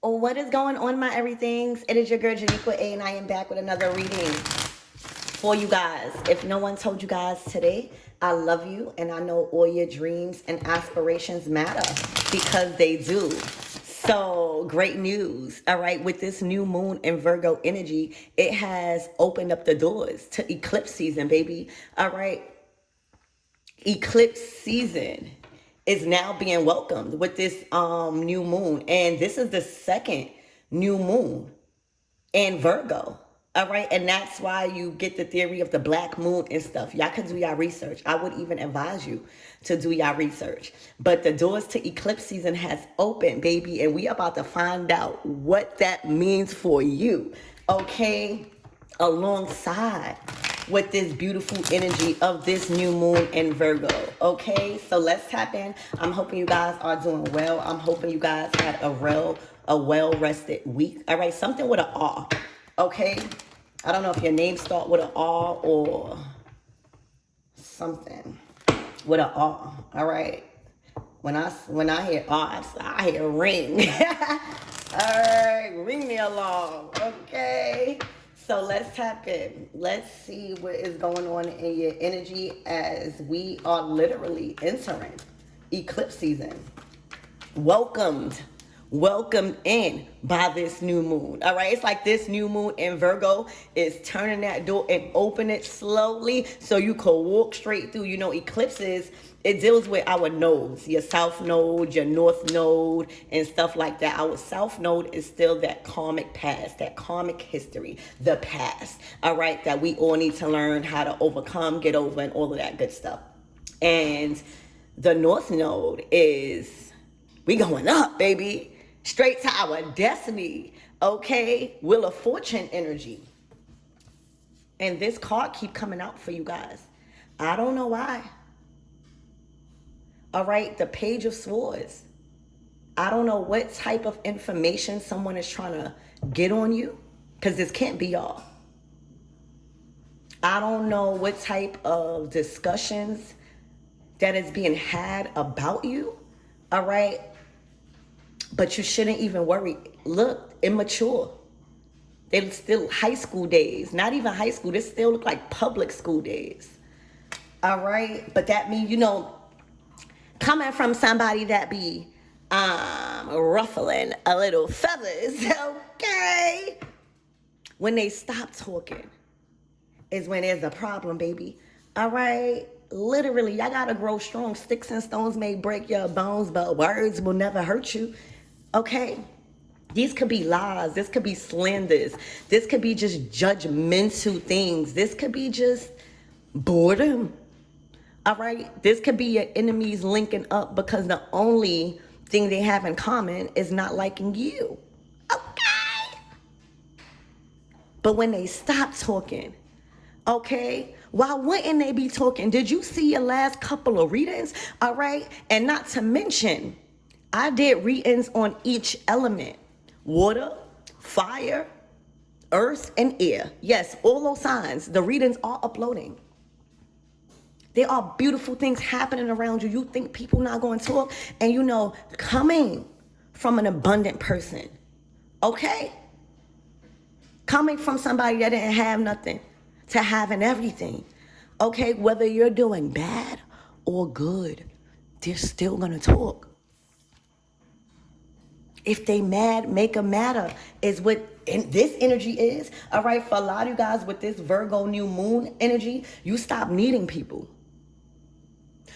What is going on, my everythings? It is your girl Janiqua A, and I am back with another reading for you guys. If no one told you guys today, I love you, and I know all your dreams and aspirations matter because they do. So great news, all right? With this new moon in Virgo energy, it has opened up the doors to eclipse season, baby. All right, eclipse season is now being welcomed with this new moon, and this is the second new moon in Virgo. All right, and that's why you get the theory of the black moon and stuff. Y'all can do y'all research. I would even advise you to do y'all research. But the doors to eclipse season has opened, baby, and we about to find out what that means for you. Okay, alongside with this beautiful energy of this new moon in Virgo. Okay, so let's tap in. I'm hoping you guys are doing well. I'm hoping you guys had a well-rested week. All right, something with an R. Okay, I don't know if your name start with an R or something with an R. All right, when I hear R, I hear ring. All right, ring me along. Okay. So let's tap in. Let's see what is going on in your energy as we are literally entering eclipse season. Welcomed in by this new moon. All right, it's like this new moon in Virgo is turning that door and open it slowly so you can walk straight through. You know, eclipses, it deals with our nodes, your south node, your north node, and stuff like that. Our south node is still that karmic past, that karmic history, the past, all right, that we all need to learn how to overcome, get over, and all of that good stuff. And the north node is, we going up, baby, straight to our destiny, okay? Wheel of Fortune energy. And this card keep coming out for you guys. I don't know why. All right, the Page of Swords. I don't know what type of information someone is trying to get on you, because this can't be y'all. I don't know what type of discussions that is being had about you, all right? But you shouldn't even worry. Look, immature. They still high school days, not even high school. They still look like public school days, all right? But that means, you know, coming from somebody that be ruffling a little feathers, okay? When they stop talking is when there's a problem, baby. All right? Literally, y'all gotta grow strong. Sticks and stones may break your bones, but words will never hurt you. Okay? These could be lies. This could be slanders. This could be just judgmental things. This could be just boredom. All right, this could be your enemies linking up because the only thing they have in common is not liking you. Okay. But when they stop talking, okay, why wouldn't they be talking? Did you see your last couple of readings? All right, and not to mention, I did readings on each element: water, fire, earth, and air. Yes, all those signs. The readings are uploading. There are beautiful things happening around you. You think people not going to talk? And you know, coming from an abundant person, okay? Coming from somebody that didn't have nothing to having everything, okay? Whether you're doing bad or good, they're still going to talk. If they mad, make them matter is what this energy is. All right, for a lot of you guys with this Virgo new moon energy, you stop needing people.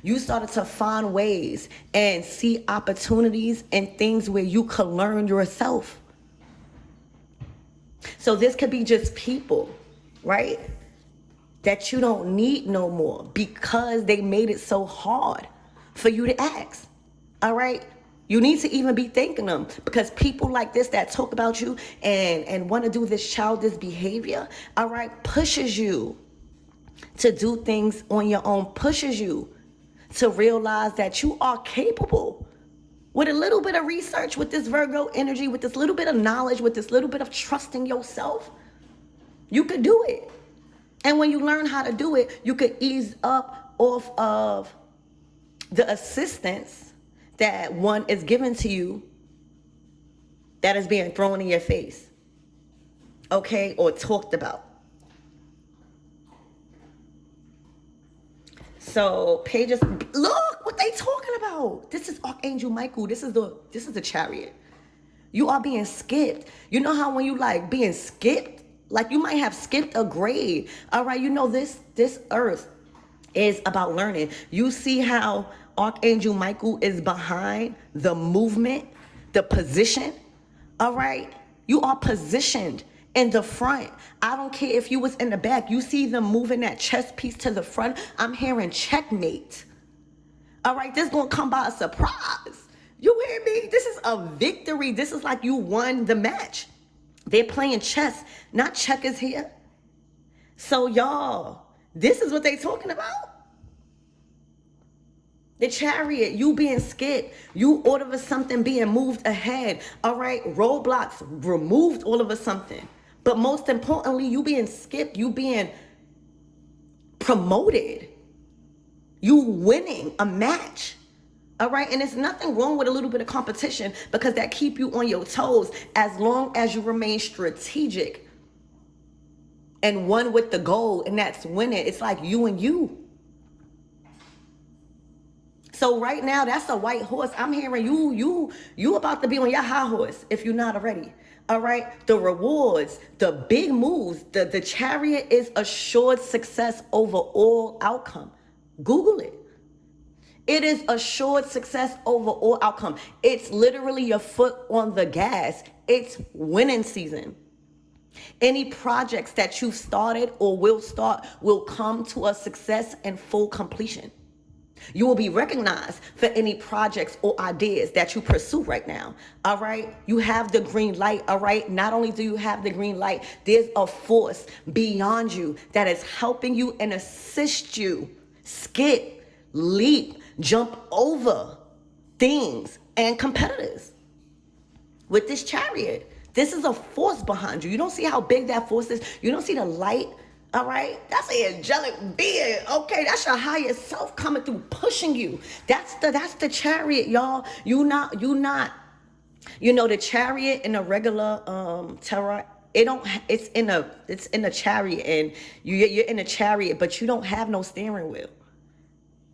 You started to find ways and see opportunities and things where you could learn yourself. So this could be just people, right? That you don't need no more because they made it so hard for you to ask. All right? You need to even be thanking them, because people like this that talk about you and want to do this childish behavior, all right, pushes you to do things on your own, pushes you to realize that you are capable. With a little bit of research, with this Virgo energy, with this little bit of knowledge, with this little bit of trusting yourself, you could do it. And when you learn how to do it, you could ease up off of the assistance that one is given to you that is being thrown in your face, okay, or talked about. So pages, look what they talking about. This is Archangel Michael. This is the chariot. You are being skipped. You know how when you like being skipped, like you might have skipped a grade. All right, you know this earth is about learning. You see how Archangel Michael is behind the movement, the position. All right, you are positioned in the front. I don't care if you was in the back. You see them moving that chess piece to the front. I'm hearing checkmate. All right, this gonna come by a surprise. You hear me? This is a victory. This is like you won the match. They're playing chess, not checkers here. So y'all, this is what they talking about. The chariot, you being skipped, you all of a something being moved ahead. All right, roadblocks removed all of a something. But most importantly, you being skipped, you being promoted, you winning a match. All right, and there's nothing wrong with a little bit of competition because that keep you on your toes as long as you remain strategic and one with the goal, and that's winning. It's like you and you. So right now, that's a white horse. I'm hearing you about to be on your high horse if you're not already. All right, the rewards, the big moves, the chariot is assured success over all outcome. Google it. It is assured success over all outcome. It's literally your foot on the gas. It's winning season. Any projects that you've started or will start will come to a success and full completion. You will be recognized for any projects or ideas that you pursue right now. All right. You have the green light. All right. Not only do you have the green light, there's a force beyond you that is helping you and assist you skip, leap, jump over things and competitors. With this chariot, this is a force behind you. You don't see how big that force is. You don't see the light. All right, that's an angelic being. Okay, that's your higher self coming through, pushing you. That's the chariot, y'all. You not. You know the chariot in a regular tarot. It's in a chariot, and you're in a chariot, but you don't have no steering wheel.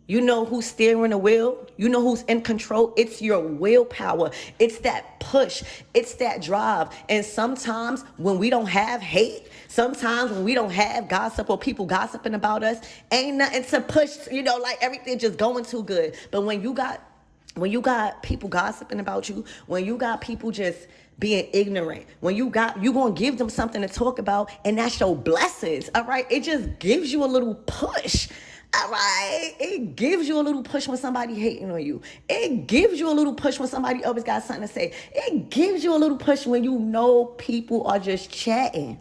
You know who's steering the wheel. You know who's in control. It's your willpower. It's that push. It's that drive. And sometimes when we don't have hate, sometimes when we don't have gossip or people gossiping about us, ain't nothing to push, like everything just going too good. But when you got people gossiping about you, when you got people just being ignorant, when you gonna give them something to talk about, and that's your blessings, all right? It just gives you a little push. All right, it gives you a little push when somebody hating on you. It gives you a little push when somebody always got something to say. It gives you a little push when you know people are just chatting.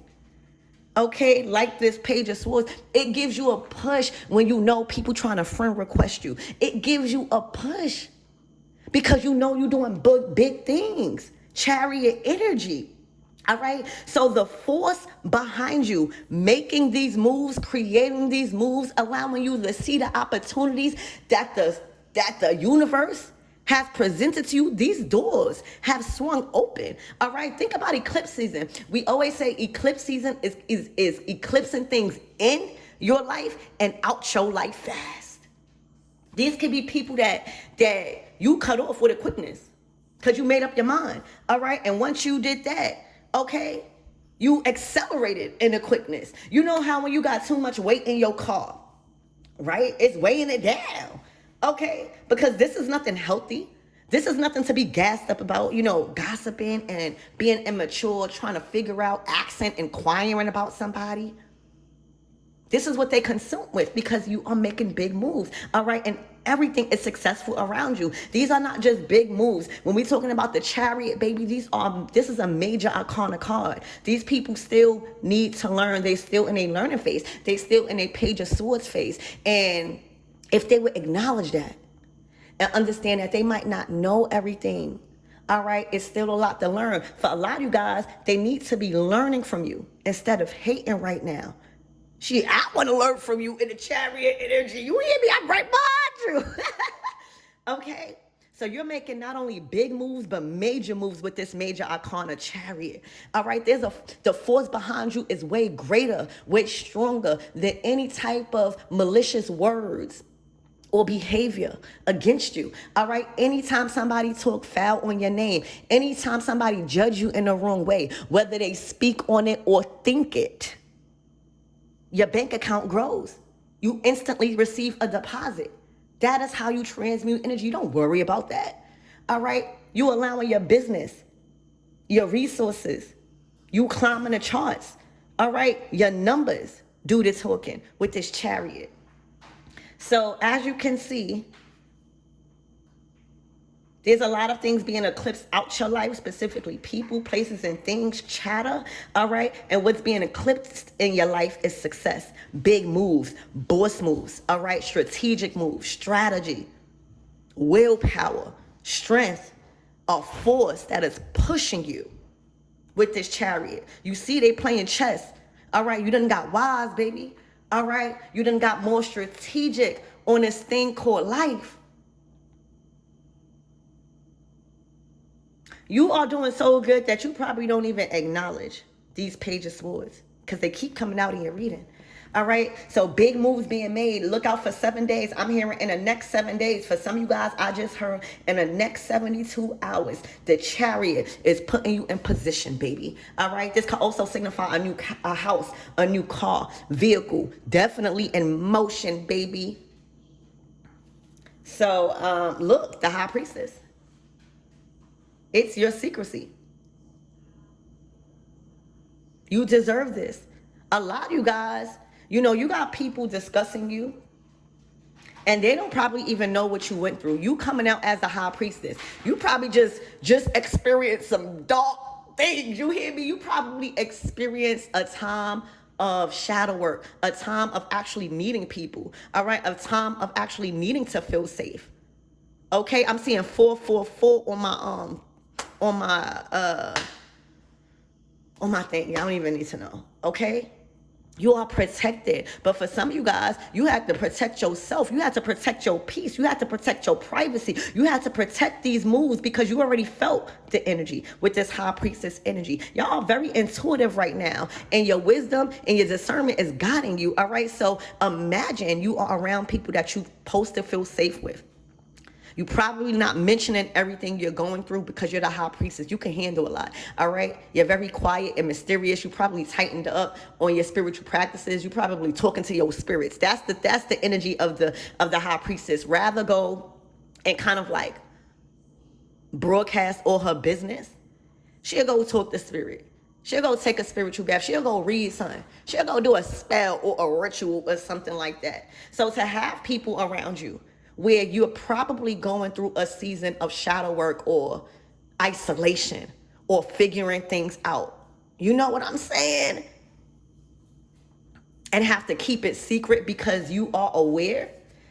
Okay, like this Page of Swords. It gives you a push when you know people trying to friend request you. It gives you a push because you know you're doing big things. Chariot energy. All right. So the force behind you making these moves, creating these moves, allowing you to see the opportunities that the universe has presented to you. These doors have swung open. All right. Think about eclipse season. We always say eclipse season is eclipsing things in your life and out your life fast. These could be people that you cut off with a quickness because you made up your mind. All right. And once you did that, okay, you accelerated in the quickness. You know how when you got too much weight in your car, right? It's weighing it down, okay? Because this is nothing healthy. This is nothing to be gassed up about, gossiping and being immature, trying to figure out accent, inquiring about somebody. This is what they consume with because you are making big moves, all right? And everything is successful around you. These are not just big moves. When we're talking about the chariot, baby, this is a major arcana card. These people still need to learn. They still in a learning phase. They still in a Page of Swords phase. And if they would acknowledge that and understand that they might not know everything, all right, it's still a lot to learn. For a lot of you guys, they need to be learning from you instead of hating right now. I want to learn from you in the chariot energy. You hear me? I'm right behind you. Okay. So you're making not only big moves, but major moves with this major arcana chariot. All right, the force behind you is way greater, way stronger than any type of malicious words or behavior against you. All right, anytime somebody talk foul on your name, anytime somebody judge you in the wrong way, whether they speak on it or think it, your bank account grows. You instantly receive a deposit. That is how you transmute energy. Don't worry about that. All right, you allowing your business, your resources, you climbing the charts. All right, your numbers do the talking with this chariot. So as you can see, there's a lot of things being eclipsed out your life, specifically people, places, and things, chatter, all right? And what's being eclipsed in your life is success, big moves, boss moves, all right? Strategic moves, strategy, willpower, strength, a force that is pushing you with this chariot. You see they playing chess, all right? You done got wise, baby, all right? You done got more strategic on this thing called life. You are doing so good that you probably don't even acknowledge these Page of Swords because they keep coming out in your reading. All right. So big moves being made. Look out for 7 days. I'm hearing in the next 7 days. For some of you guys, I just heard in the next 72 hours, the chariot is putting you in position, baby. All right. This could also signify a house, a new car, vehicle, definitely in motion, baby. So look, the High Priestess. It's your secrecy. You deserve this. A lot of you guys, you know, you got people discussing you and they don't probably even know what you went through. You coming out as the High Priestess. You probably just experienced some dark things. You hear me? You probably experienced a time of shadow work, a time of actually needing people, all right? A time of actually needing to feel safe. Okay, I'm seeing 444 on my thing. I don't even need to know. Okay, you are protected, but for some of you guys, you have to protect yourself. You have to protect your peace. You have to protect your privacy. You have to protect these moves because you already felt the energy with this High Priestess energy. Y'all are very intuitive right now, and your wisdom and your discernment is guiding you. All right, so imagine you are around people that you're supposed to feel safe with. You probably not mentioning everything you're going through because you're the High Priestess. You can handle a lot, all right? You're very quiet and mysterious. You probably tightened up on your spiritual practices. You probably talking to your spirits. That's the energy of the High Priestess. Rather go and kind of like broadcast all her business. She'll go talk to spirit. She'll go take a spiritual bath. She'll go read something. She'll go do a spell or a ritual or something like that. So to have people around you where you're probably going through a season of shadow work or isolation or figuring things out. You know what I'm saying? And have to keep it secret because you are aware.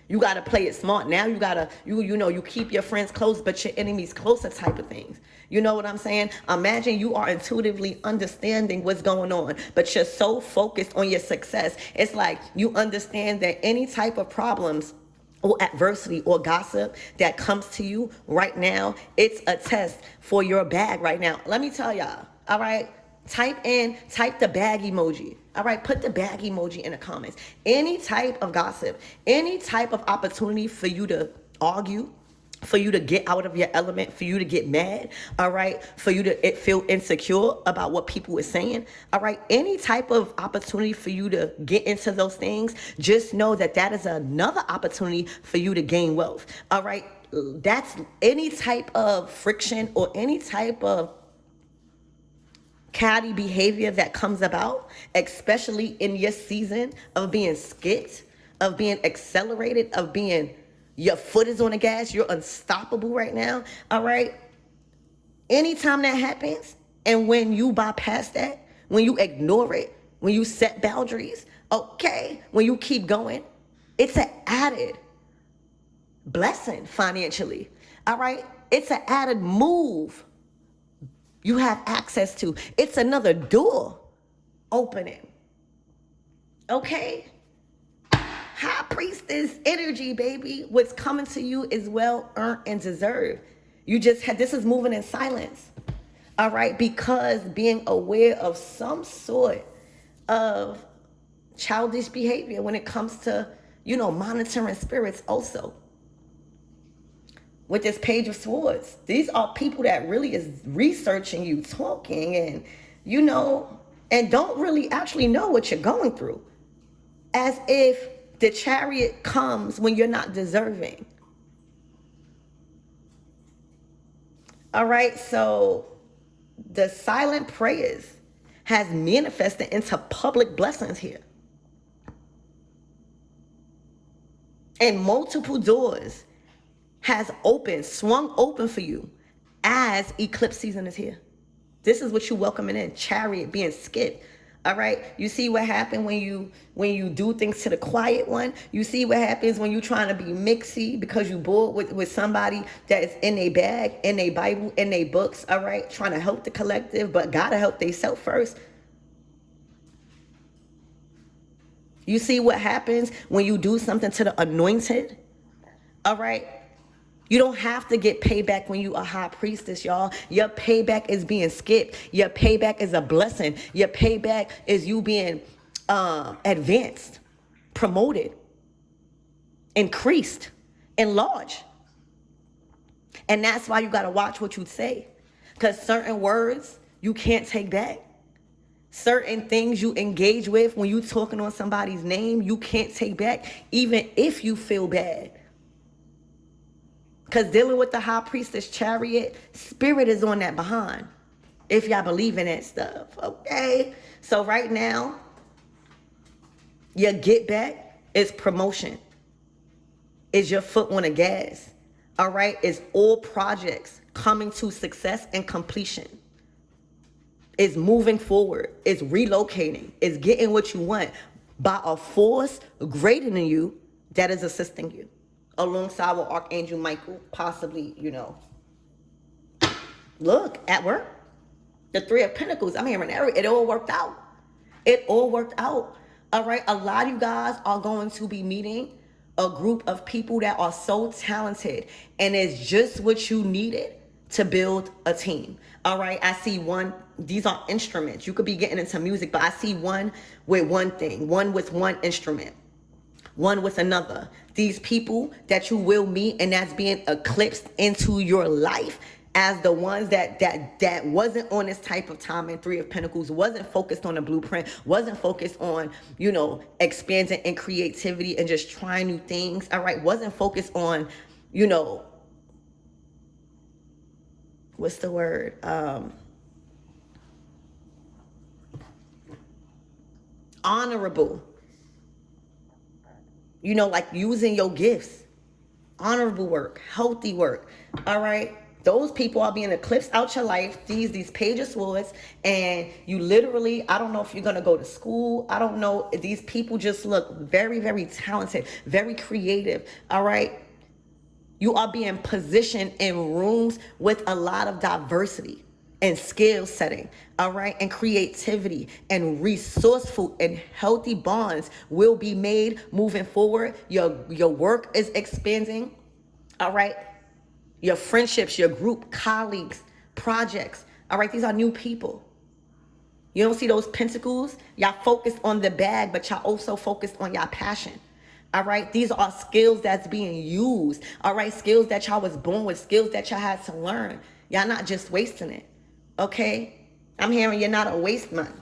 You got to play it smart. Now you got to, you keep your friends close, but your enemies closer type of things. You know what I'm saying? Imagine you are intuitively understanding what's going on, but you're so focused on your success. It's like you understand that any type of problems or adversity or gossip that comes to you right now, it's a test for your bag right now. Let me tell y'all, all right? Type the bag emoji. All right, put the bag emoji in the comments. Any type of gossip, any type of opportunity for you to argue, for you to get out of your element, for you to get mad, all right, for you to feel insecure about what people are saying, all right, any type of opportunity for you to get into those things, just know that that is another opportunity for you to gain wealth, all right? That's any type of friction or any type of catty behavior that comes about, especially in your season of being skit, of being accelerated, of being your foot is on the gas, you're unstoppable right now, all right? Anytime that happens, and when you bypass that, when you ignore it, when you set boundaries, okay, when you keep going, it's an added blessing financially, all right? It's an added move you have access to. It's another door opening, okay? high priestess energy, baby. What's coming to you is well earned and deserved. You just had, this is moving in silence. All right, because being aware of some sort of childish behavior when it comes to, monitoring spirits also. With this Page of Swords, these are people that really is researching you, talking, and, and don't really actually know what you're going through. As if the chariot comes when you're not deserving. All right, so the silent prayers has manifested into public blessings here. And multiple doors has swung open for you as eclipse season is here. This is what you welcoming in, chariot being skipped. All right, you see what happened when you do things to the quiet one. You see what happens when you trying to be mixy because you bored with somebody that is in a bag, in a Bible, in a books. All right, trying to help the collective, but gotta help themselves first. You see what happens when you do something to the anointed. All right. You don't have to get payback when you a high priestess, y'all. Your payback is being skipped. Your payback is a blessing. Your payback is you being advanced, promoted, increased, enlarged. And that's why you got to watch what you say. Because certain words you can't take back. Certain things you engage with when you talking on somebody's name, you can't take back, even if you feel bad. Because dealing with the high priestess chariot, spirit is on that behind. If y'all believe in that stuff, okay? So right now, your get back is promotion. Is your foot on the gas. All right? Is all projects coming to success and completion. Is moving forward. Is relocating. Is getting what you want by a force greater than you that is assisting you. Alongside with Archangel Michael, possibly, Look, at work, the Three of Pentacles, I'm hearing it all worked out. It all worked out. All right, a lot of you guys are going to be meeting a group of people that are so talented, and it's just what you needed to build a team. All right, I see one, these are instruments. You could be getting into music, but I see one with one thing, one with one instrument. One with another. These people that you will meet and that's being eclipsed into your life as the ones that wasn't on this type of time in Three of Pentacles, wasn't focused on the blueprint, wasn't focused on, expanding in creativity and just trying new things. All right. Wasn't focused on, what's the word? Honorable. Like using your gifts, honorable work, healthy work. All right. Those people are being eclipsed out your life. These Page of Swords. And you literally, I don't know if you're going to go to school. I don't know. These people just look very, very talented, very creative. All right. You are being positioned in rooms with a lot of diversity and skill setting, all right, and creativity and resourceful and healthy bonds will be made moving forward. Your work is expanding, all right. Your friendships, your group, colleagues, projects, all right. These are new people. You don't see those pentacles? Y'all focused on the bag, but y'all also focused on y'all passion. All right. These are skills that's being used. All right. Skills that y'all was born with, skills that y'all had to learn. Y'all not just wasting it. Okay, I'm hearing you're not a waste man.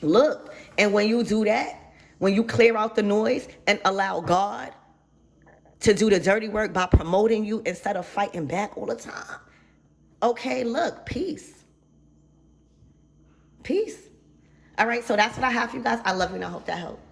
Look, and when you do that, when you clear out the noise and allow God to do the dirty work by promoting you instead of fighting back all the time. Okay, look, peace. Peace. All right, so that's what I have for you guys. I love you and I hope that helped.